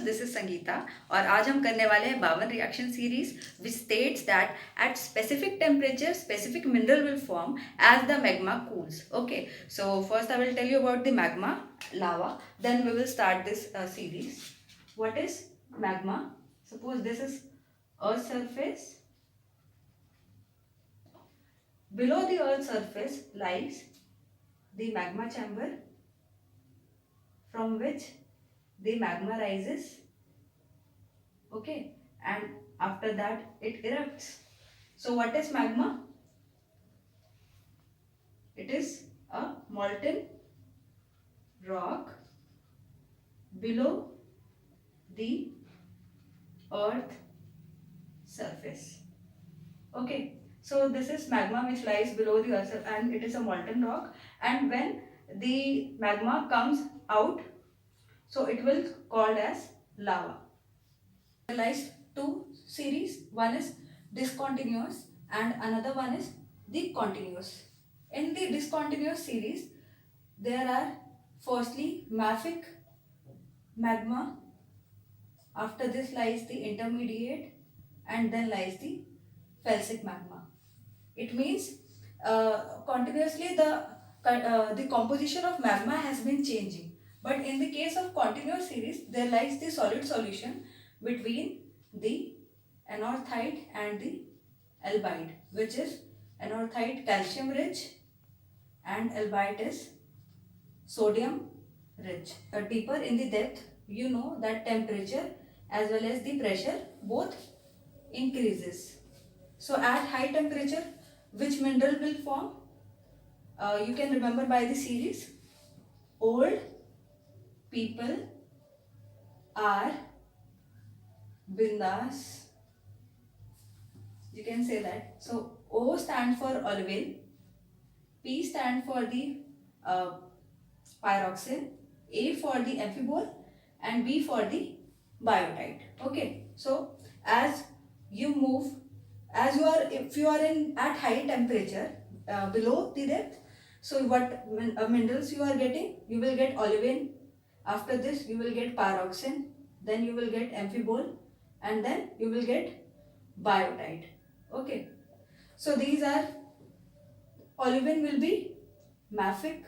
This is Sangeeta और आज हम करने वाले हैं Bowen reaction series which states that at specific temperature specific mineral will form as the magma cools. Okay, so first I will tell you about the magma, lava, then we will start this series. What is magma? Suppose this is Earth's surface. Below the Earth's surface lies the magma chamber from which the magma rises. Okay, and after that it erupts. So what is magma? It is a molten rock below the earth surface. Okay, so this is magma which lies below the earth and it is a molten rock, and when the magma comes out, so it will called as lava. There lies two series, one is discontinuous and another one is the continuous. In the discontinuous series there are firstly mafic magma, after this lies the intermediate, and then lies the felsic magma. It means continuously the composition of magma has been changing, but in the case of continuous series there lies the solid solution between the anorthite and the albite, which is anorthite calcium rich and albite is sodium rich. Deeper in the depth, you know that temperature as well as the pressure both increases. So at high temperature which mineral will form? You can remember by the series. Old people are bindas. You can say that. So O stand for olivine, P stand for the pyroxene, A for the amphibole, and B for the biotite. Okay, so as you move, if you are in at high temperature below the depth, so what minerals you are getting? You will get olivine, after this you will get pyroxene, then you will get amphibole, and then you will get biotite. Okay, so these are, olivine will be mafic.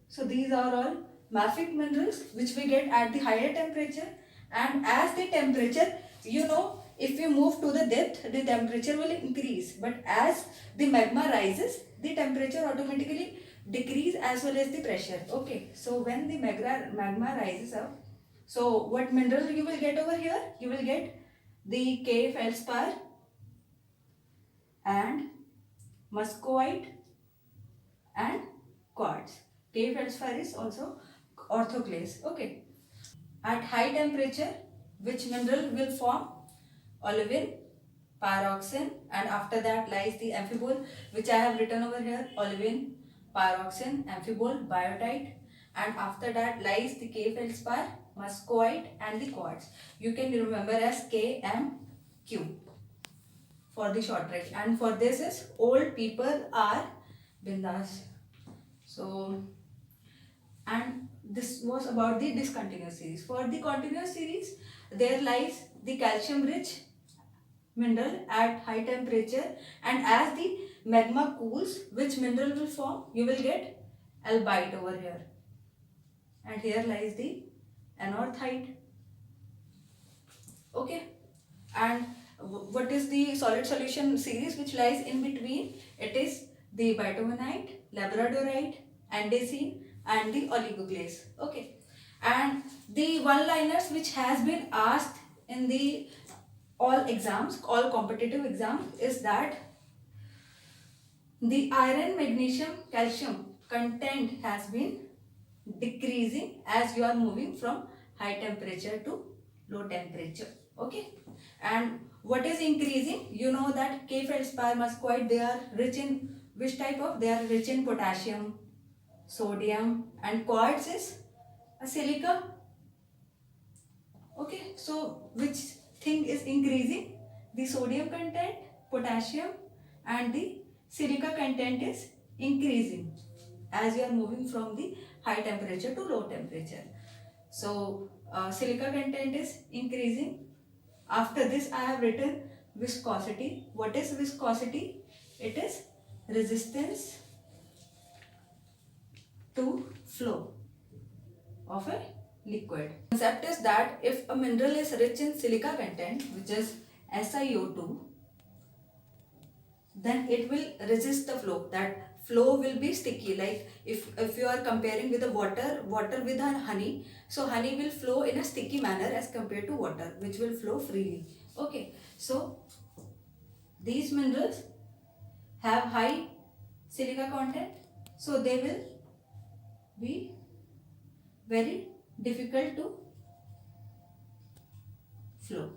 So these are all mafic minerals which we get at the higher temperature, and as the temperature, you know, if you move to the depth the temperature will increase, but as the magma rises the temperature automatically decrease as well as the pressure. Okay, so when the magma rises up, so what mineral you will get over here? You will get the K feldspar and muscovite and quartz. K feldspar is also orthoclase. Okay, at high temperature which mineral will form? Olivine, pyroxene, and after that lies the amphibole, which I have written over here. Olivine, pyroxene, amphibole, biotite, and after that lies the K feldspar, muscovite, and the quartz. You can remember as KMQ for the short trick, and for this is old people are bindas. So, and this was about the discontinuous series. For the continuous series there lies the calcium rich mineral at high temperature, and as the magma cools which mineral will form? You will get albite over here, and here lies the anorthite. Okay, and what is the solid solution series which lies in between? It is the bitumenite, labradorite, andesine, and the oligoclase. Okay, and the one liners which has been asked in the all exams, all competitive exams, is that the iron, magnesium, calcium content has been decreasing as you are moving from high temperature to low temperature. Okay, and what is increasing? You know that K feldspar, muscovite, they are rich in which type of? They are rich in potassium, sodium, and quartz is a silica. Okay, so which thing is increasing? The sodium content, potassium, and the silica content is increasing as you are moving from the high temperature to low temperature. So silica content is increasing. After this I have written viscosity. What is viscosity? It is resistance to flow of a liquid. Concept is that if a mineral is rich in silica content, which is SiO2, then it will resist the flow. That flow will be sticky. Like if you are comparing with the water with a honey, so honey will flow in a sticky manner as compared to water, which will flow freely. Okay, so these minerals have high silica content, so they will be very difficult to flow.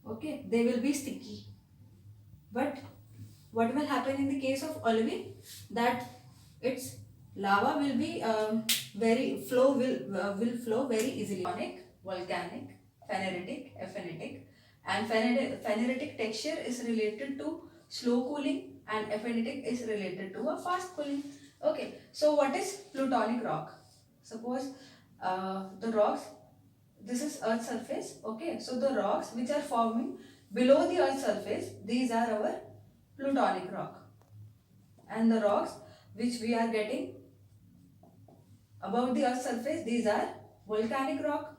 Okay, they will be sticky. But what will happen in the case of olivine? That its lava will be very flow will flow very easily. Volcanic, phaneritic, ephenitic, and phaneritic texture is related to slow cooling, and ephenitic is related to a fast cooling. Okay, so what is plutonic rock? Suppose the rocks, this is earth surface. Okay, so the rocks which are forming below the earth surface, these are our plutonic rock, and the rocks which we are getting above the earth surface, these are volcanic rock.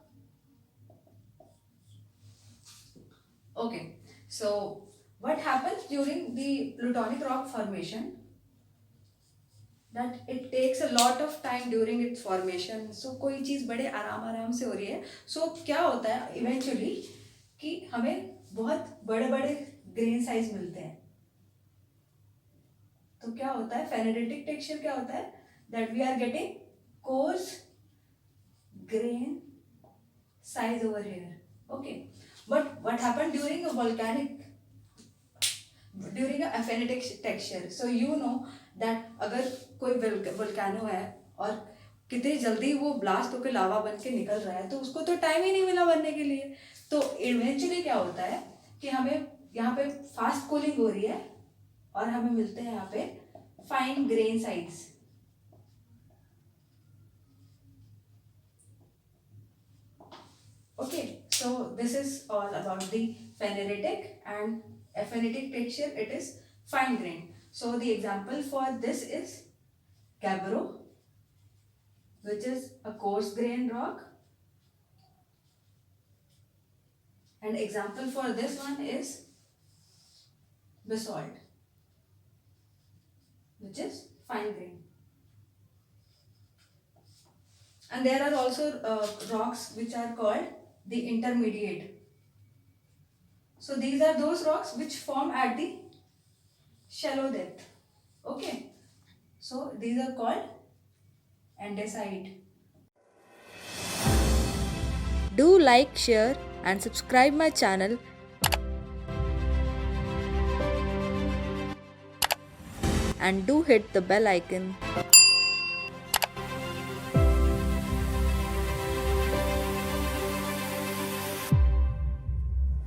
Okay, so what happens during the plutonic rock formation? That it takes a lot of time during its formation. So कोई चीज़ बड़े आराम से हो रही है. So क्या होता है eventually कि हमें बहुत बड़े बड़े ग्रेन साइज मिलते हैं. तो क्या होता है फेनेरेटिक टेक्सचर क्या होता है? That we are getting coarse grain size over here. Okay, but what happened during a aphanitic texture? So you know that अगर कोई वोल्केनो है और कितनी जल्दी वो ब्लास्ट होकर लावा बन के निकल रहा है, तो उसको तो टाइम ही नहीं मिला बनने के लिए. तो इवेंचुअली क्या होता है कि हमें यहाँ पे फास्ट कूलिंग हो रही है और हमें मिलते हैं यहाँ पे fine grain size. Okay, so this is all about the phaneritic and ephenitic texture. It is fine grain. So the example for this is gabbro, which is a coarse grain rock, and example for this one is basalt, which is fine grain. And there are also rocks which are called the intermediate. So these are those rocks which form at the shallow depth. Okay, so these are called andesite. Do like, share and subscribe my channel. And do hit the bell icon.